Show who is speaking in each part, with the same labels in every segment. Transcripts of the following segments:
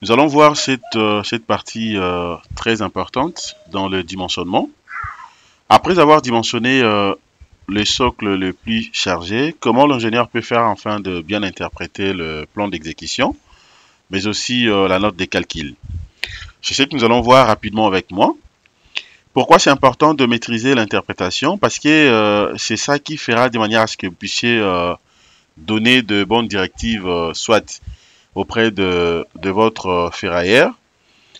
Speaker 1: Nous allons voir cette partie très importante dans le dimensionnement. Après avoir dimensionné le socle le plus chargé, comment l'ingénieur peut faire afin de bien interpréter le plan d'exécution, mais aussi la note des calculs. C'est ce que nous allons voir rapidement avec moi. Pourquoi c'est important de maîtriser l'interprétation? Parce que c'est ça qui fera de manière à ce que vous puissiez donner de bonnes directives, soit auprès de votre ferrailleur,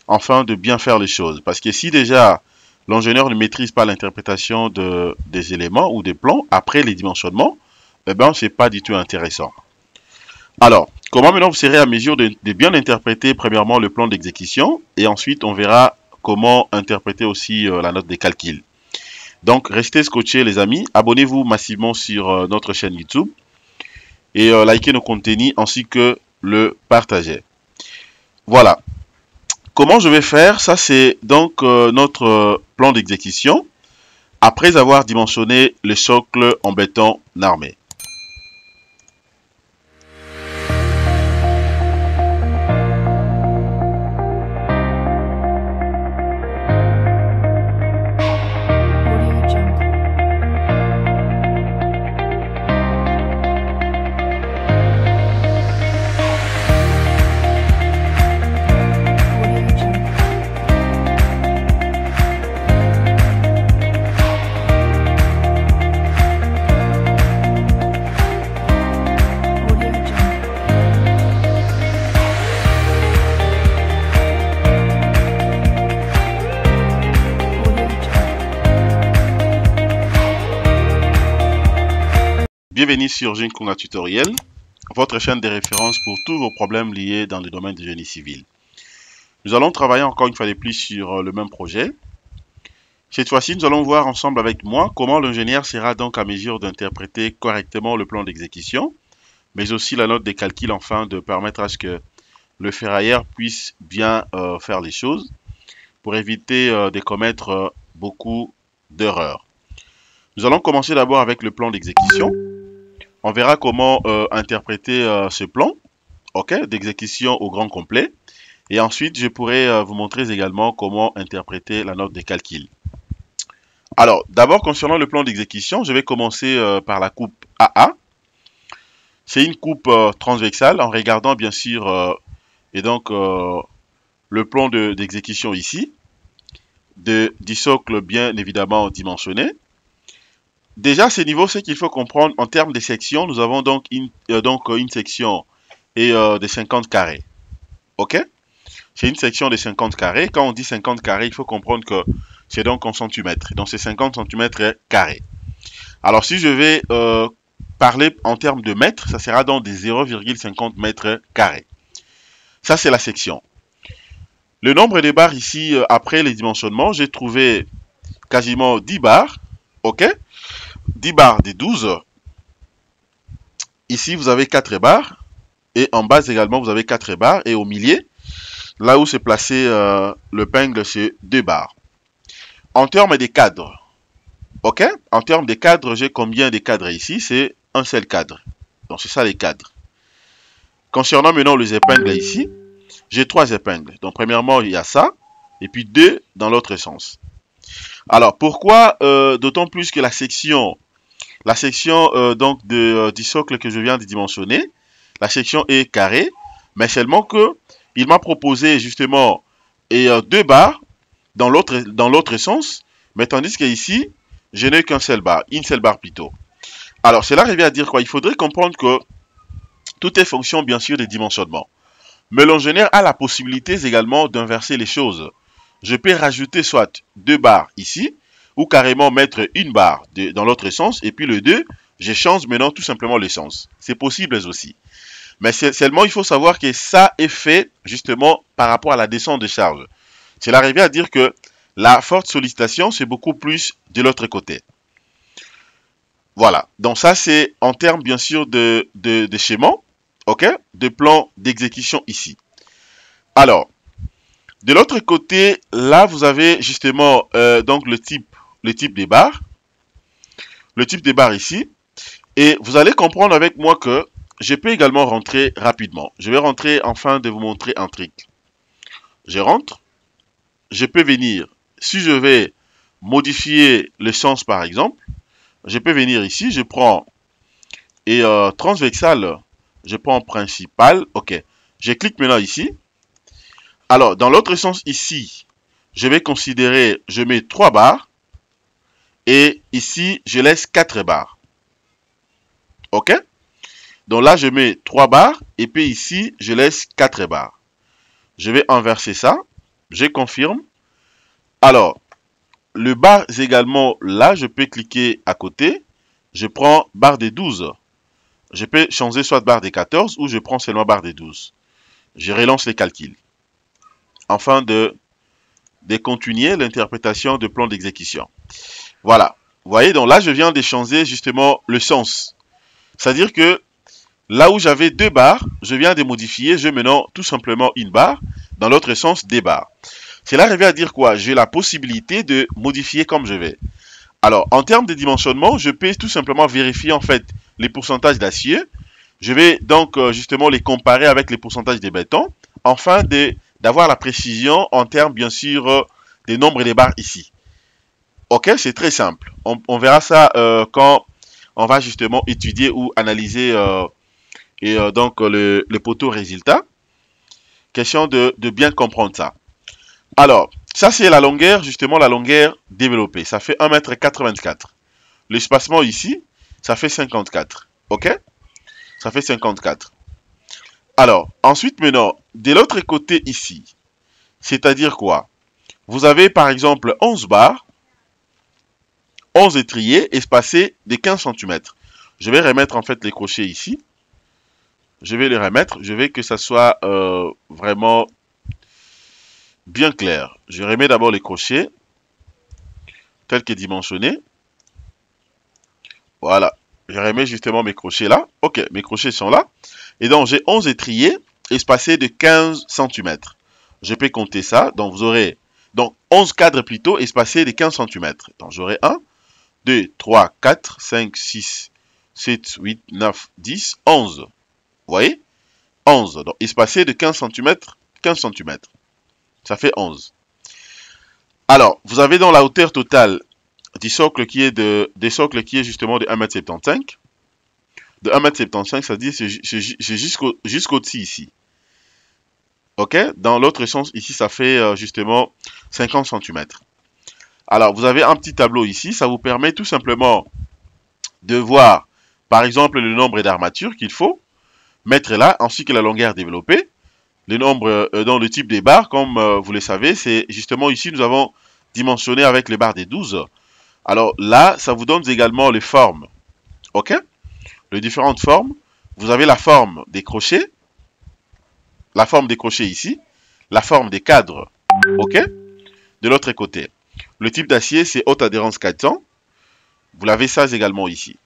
Speaker 1: afin de bien faire les choses. Parce que si déjà l'ingénieur ne maîtrise pas l'interprétation des éléments ou des plans après les dimensionnements, eh ben c'est pas du tout intéressant. Alors, comment maintenant vous serez à mesure de bien interpréter premièrement le plan d'exécution et ensuite on verra comment interpréter aussi la note des calculs. Donc restez scotchés les amis, abonnez-vous massivement sur notre chaîne YouTube et likez nos contenus ainsi que le partager. Voilà. Comment je vais faire? Ça, c'est donc notre plan d'exécution après avoir dimensionné le socle en béton armé. Bienvenue sur Ginkonga Tutoriel, votre chaîne de référence pour tous vos problèmes liés dans le domaine du génie civil. Nous allons travailler encore une fois de plus sur le même projet. Cette fois-ci, nous allons voir ensemble avec moi comment l'ingénieur sera donc à mesure d'interpréter correctement le plan d'exécution, mais aussi la note des calculs afin de permettre à ce que le ferrailleur puisse bien faire les choses pour éviter de commettre beaucoup d'erreurs. Nous allons commencer d'abord avec le plan d'exécution. On verra comment interpréter ce plan d'exécution au grand complet. Et ensuite, je pourrai vous montrer également comment interpréter la note des calculs. Alors, d'abord, concernant le plan d'exécution, je vais commencer par la coupe AA. C'est une coupe transversale en regardant bien sûr le plan d'exécution ici, du socle bien évidemment dimensionné. Déjà, ce niveau, ce qu'il faut comprendre en termes de sections, nous avons donc une section de 50 carrés. Ok? C'est une section de 50 carrés. Quand on dit 50 carrés, il faut comprendre que c'est donc en centimètres. Donc, c'est 50 centimètres carrés. Alors, si je vais parler en termes de mètres, ça sera donc des 0,50 mètres carrés. Ça, c'est la section. Le nombre de barres ici, après les dimensionnements, j'ai trouvé quasiment 10 barres. Ok? 10 barres de 12. Ici, vous avez 4 barres. Et en bas également, vous avez 4 barres. Et au milieu, là où s'est placé le peigne, c'est 2 barres. En termes de cadres, ok? En termes de cadres, j'ai combien de cadres ici? C'est un seul cadre. Donc, c'est ça les cadres. Concernant maintenant les épingles ici, j'ai 3 épingles. Donc, premièrement, il y a ça. Et puis 2 dans l'autre sens. Alors, pourquoi d'autant plus que la section du socle que je viens de dimensionner, la section est carrée, mais seulement que il m'a proposé justement 2 barres dans l'autre sens, mais tandis qu'ici, je n'ai qu'un seul barre, une seule barre plutôt. Alors, cela revient à dire quoi? Il faudrait comprendre que tout est fonction bien sûr des dimensionnements. Mais l'ingénieur a la possibilité également d'inverser les choses. Je peux rajouter soit 2 barres ici, ou carrément mettre une barre dans l'autre sens, et puis le 2, je change maintenant tout simplement le sens. C'est possible aussi. Mais seulement, il faut savoir que ça est fait justement par rapport à la descente de charge. Cela revient à dire que la forte sollicitation, c'est beaucoup plus de l'autre côté. Voilà. Donc ça, c'est en termes bien sûr de schéma, ok, de plan d'exécution ici. Alors, de l'autre côté, là, vous avez justement donc le type des barres. Le type des barres ici. Et vous allez comprendre avec moi que je peux également rentrer rapidement. Je vais rentrer afin de vous montrer un truc. je rentre. Je peux venir, si je vais modifier le sens par exemple, je peux venir ici, je prends et transversal, je prends principal, ok. Je clique maintenant ici. Alors, dans l'autre sens ici, je vais considérer, je mets 3 barres. Et ici, je laisse 4 barres. Ok? Donc là, je mets 3 barres. Et puis ici, je laisse 4 barres. Je vais inverser ça. Je confirme. Alors, le bar également, là, je peux cliquer à côté. Je prends barre des 12. Je peux changer soit barre des 14 ou je prends seulement barre des 12. Je relance les calculs. Afin de continuer l'interprétation de plan d'exécution. Voilà. Vous voyez, donc là, je viens de changer justement le sens. C'est-à-dire que là où j'avais 2 barres, je viens de modifier. Je mets maintenant tout simplement une barre. Dans l'autre sens, des barres. Cela revient à dire quoi? J'ai la possibilité de modifier comme je vais. Alors, en termes de dimensionnement, je peux tout simplement vérifier en fait les pourcentages d'acier. Je vais donc justement les comparer avec les pourcentages de béton, afin d'avoir la précision en termes bien sûr des nombres des barres ici. Ok, c'est très simple. On verra ça quand on va justement étudier ou analyser donc le poteau résultat. Question de bien comprendre ça. Alors, ça c'est la longueur, justement la longueur développée. Ça fait 1,84 m. L'espacement ici, ça fait 54. Ok? Ça fait 54. Alors, ensuite maintenant, de l'autre côté ici, c'est-à-dire quoi? Vous avez par exemple 11 barres, 11 étriers espacés de 15 cm. Je vais remettre en fait les crochets ici. Je vais les remettre. Je vais que ça soit vraiment bien clair. Je remets d'abord les crochets tels que dimensionnés. Voilà. Je remets justement mes crochets là. Ok, mes crochets sont là. Et donc j'ai 11 étriers espacés de 15 cm. Je peux compter ça. Donc vous aurez donc 11 cadres plutôt espacés de 15 cm. Donc j'aurai 1, 2, 3, 4, 5, 6, 7, 8, 9, 10, 11. Vous voyez? 11. Donc espacé de 15 cm, 15 cm. Ça fait 11. Alors, vous avez dans la hauteur totale du socle qui est des socles qui est justement de 1,75 m. De 1,75 m, ça dit c'est jusqu'au-dessus ici. Ok? Dans l'autre sens, ici, ça fait justement 50 cm. Alors, vous avez un petit tableau ici. Ça vous permet tout simplement de voir, par exemple, le nombre d'armatures qu'il faut mettre là, ainsi que la longueur développée. Le nombre dans le type des barres, comme vous le savez, c'est justement ici, nous avons dimensionné avec les barres des 12. Alors là, ça vous donne également les formes. Ok? Les différentes formes. Vous avez la forme des crochets. La forme des crochets ici. La forme des cadres. Ok? De l'autre côté. Le type d'acier, c'est haute adhérence 400. Vous l'avez ça également ici.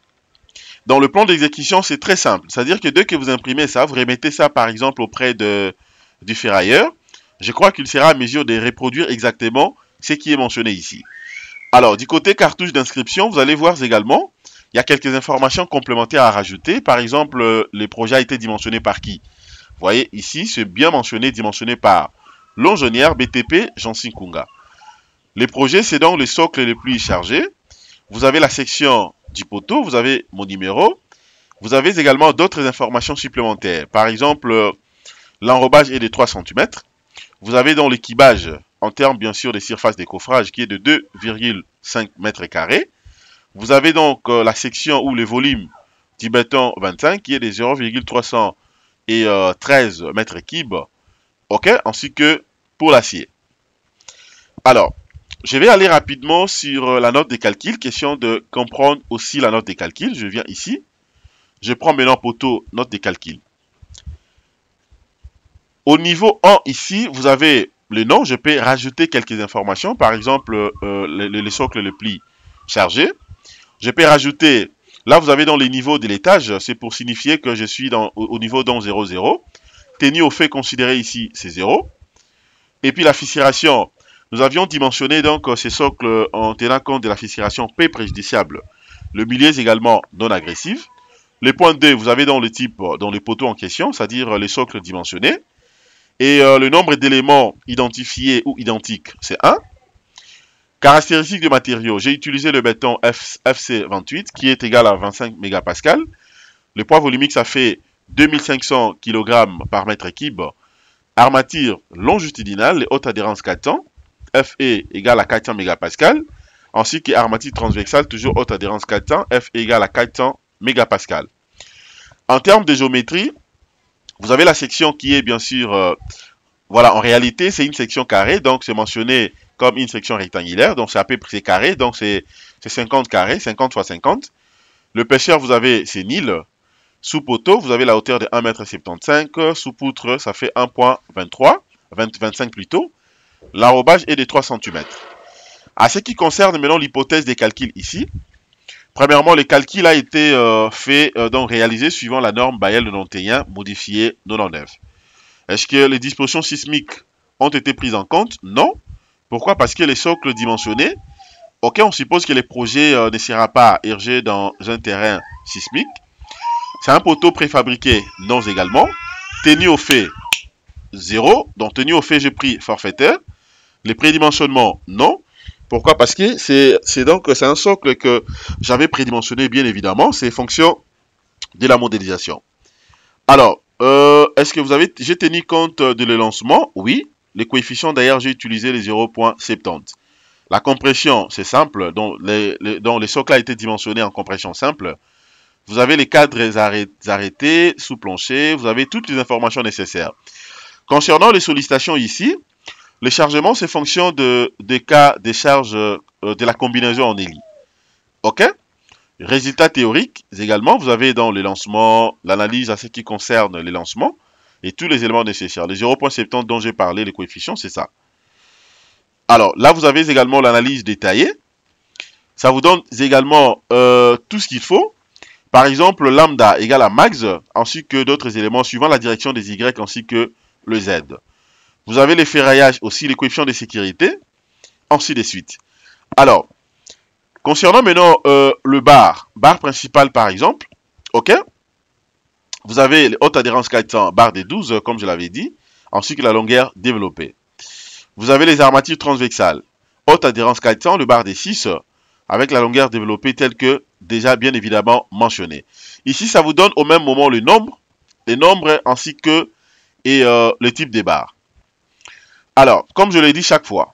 Speaker 1: Dans le plan d'exécution, c'est très simple. C'est-à-dire que dès que vous imprimez ça, vous remettez ça par exemple auprès du ferrailleur. Je crois qu'il sera à mesure de reproduire exactement ce qui est mentionné ici. Alors, du côté cartouche d'inscription, vous allez voir également, il y a quelques informations complémentaires à rajouter. Par exemple, le projet a été dimensionné par qui? Vous voyez ici, c'est bien mentionné, dimensionné par Longenière BTP Jansin Kunga. Les projets, c'est donc le socle le plus chargé. Vous avez la section du poteau, vous avez mon numéro. Vous avez également d'autres informations supplémentaires. Par exemple, l'enrobage est de 3 cm. Vous avez donc l'équipage en termes bien sûr de surface de coffrage qui est de 2,5 m². Vous avez donc la section ou le volume du béton 25 qui est de 0,313 m3. Ok, ainsi que pour l'acier. Alors, je vais aller rapidement sur la note de calcul, question de comprendre aussi la note de calcul. Je viens ici, je prends maintenant poteau, note de calcul. Au niveau 1 ici, vous avez le nom, je peux rajouter quelques informations, par exemple le socle le plus chargé. Je peux rajouter, là vous avez dans les niveaux de l'étage, c'est pour signifier que je suis au niveau dans 0, 0. Tenu au fait considéré ici, c'est 0. Et puis la fissuration, nous avions dimensionné donc ces socles en tenant compte de la fissuration P préjudiciable. Le milieu est également non agressif. Les points 2, vous avez dans le type, dans les poteaux en question, c'est-à-dire les socles dimensionnés. Et le nombre d'éléments identifiés ou identiques, c'est 1. Caractéristiques de matériaux, j'ai utilisé le béton FC28 qui est égal à 25 mégapascal. Le poids volumique, ça fait 2500 kg par mètre cube. Armature longitudinale, les hautes adhérences 400, FE égale à 400 mégapascal. Ainsi que armature transversale, toujours haute adhérence 400, F égale à 400 mégapascal. En termes de géométrie, vous avez la section qui est bien sûr, voilà, en réalité, c'est une section carrée, donc c'est mentionné comme une section rectangulaire, donc c'est à peu près carré, donc c'est 50 carrés, 50 fois 50. L'épaisseur, vous avez, c'est 1000. Sous poteau, vous avez la hauteur de 1,75 m. Sous poutre, ça fait 1,23 m, 25 plutôt. L'enrobage est de 3 cm. À ce qui concerne maintenant l'hypothèse des calculs ici, premièrement, le calcul a été donc réalisé suivant la norme Bayel 91 modifiée 99. Est-ce que les dispositions sismiques ont été prises en compte? Non. Pourquoi? Parce que les socles dimensionnés, ok, on suppose que le projet ne sera pas érigé dans un terrain sismique. C'est un poteau préfabriqué, non également. Tenu au fait, 0. Donc tenu au fait, j'ai pris forfaitaire. Les prédimensionnements, non. Pourquoi? Parce que c'est un socle que j'avais prédimensionné, bien évidemment. C'est fonction de la modélisation. Alors, est-ce que j'ai tenu compte de le lancement? Oui. Les coefficients, d'ailleurs, j'ai utilisé les 0,70. La compression, c'est simple. Donc, le socle a été dimensionné en compression simple. Vous avez les cadres arrêtés, sous plancher. Vous avez toutes les informations nécessaires. Concernant les sollicitations ici, le chargement, c'est fonction des cas des charges de la combinaison en éli. OK? Résultats théoriques également, vous avez dans les lancements, l'analyse à ce qui concerne les lancements et tous les éléments nécessaires. Les 0,70 dont j'ai parlé, les coefficients, c'est ça. Alors, là, vous avez également l'analyse détaillée. Ça vous donne également tout ce qu'il faut. Par exemple, lambda égale à max, ainsi que d'autres éléments suivant la direction des Y ainsi que le Z. Vous avez les ferraillages aussi, les coefficients de sécurité, ainsi de suite. Alors, concernant maintenant le bar principal par exemple, ok, vous avez les hautes adhérences 400, barre des 12, comme je l'avais dit, ainsi que la longueur développée. Vous avez les armatures transversales, haute adhérence 400, le bar des 6, avec la longueur développée telle que déjà bien évidemment mentionnée. Ici, ça vous donne au même moment les nombres ainsi que le type des barres. Alors, comme je l'ai dit chaque fois,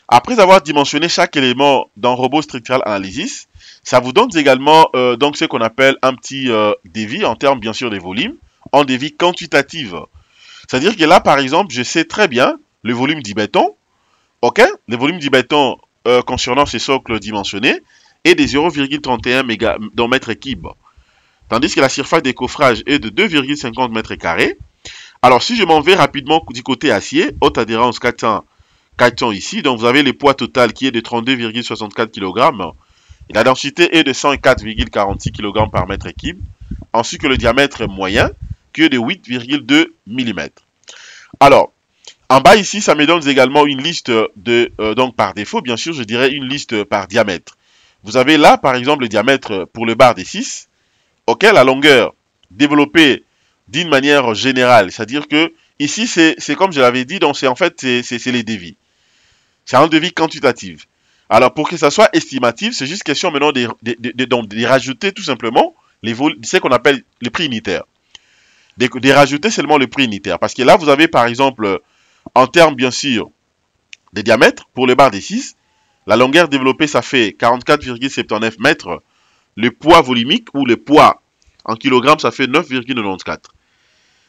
Speaker 1: après avoir dimensionné chaque élément dans Robot Structural Analysis, ça vous donne également donc ce qu'on appelle un petit devis en termes bien sûr des volumes, en devis quantitatif. C'est-à-dire que là, par exemple, je sais très bien le volume du béton, ok, le volume du béton concernant ces socles dimensionnés est de 0,31 mètres cubes. Tandis que la surface des coffrages est de 2,50 mètres carrés. Alors, si je m'en vais rapidement du côté acier, haute adhérence 400 ici, donc vous avez le poids total qui est de 32,64 kg. Et la densité est de 104,46 kg par mètre cube, ainsi que le diamètre moyen qui est de 8,2 mm. Alors, en bas ici, ça me donne également une liste donc par défaut, bien sûr, je dirais une liste par diamètre. Vous avez là, par exemple, le diamètre pour le bar des 6, ok, la longueur développée d'une manière générale, c'est-à-dire que ici, c'est comme je l'avais dit, donc c'est en fait, c'est les devis. C'est un devis quantitatif. Alors, pour que ça soit estimatif, c'est juste question maintenant de rajouter tout simplement ce qu'on appelle le prix unitaire. De rajouter seulement le prix unitaire. Parce que là, vous avez par exemple, en termes bien sûr de diamètre, pour le bar des 6, la longueur développée, ça fait 44,79 mètres. Le poids volumique ou le poids en kilogrammes, ça fait 9,94.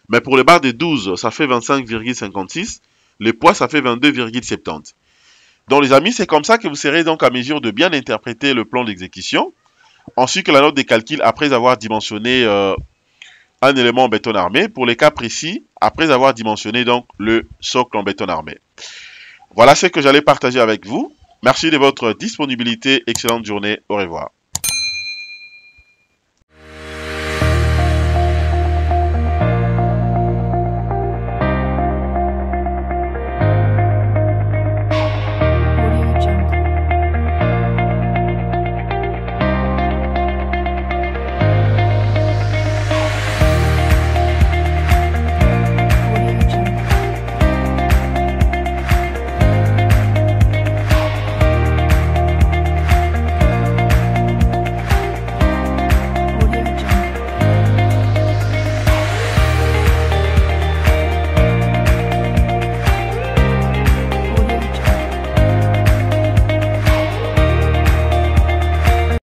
Speaker 1: Mais pour le bar des 12, ça fait 25,56. Le poids, ça fait 22,70. Donc les amis, c'est comme ça que vous serez donc à mesure de bien interpréter le plan d'exécution, ainsi que la note de calcul après avoir dimensionné un élément en béton armé, pour les cas précis, après avoir dimensionné donc le socle en béton armé. Voilà ce que j'allais partager avec vous. Merci de votre disponibilité. Excellente journée. Au revoir.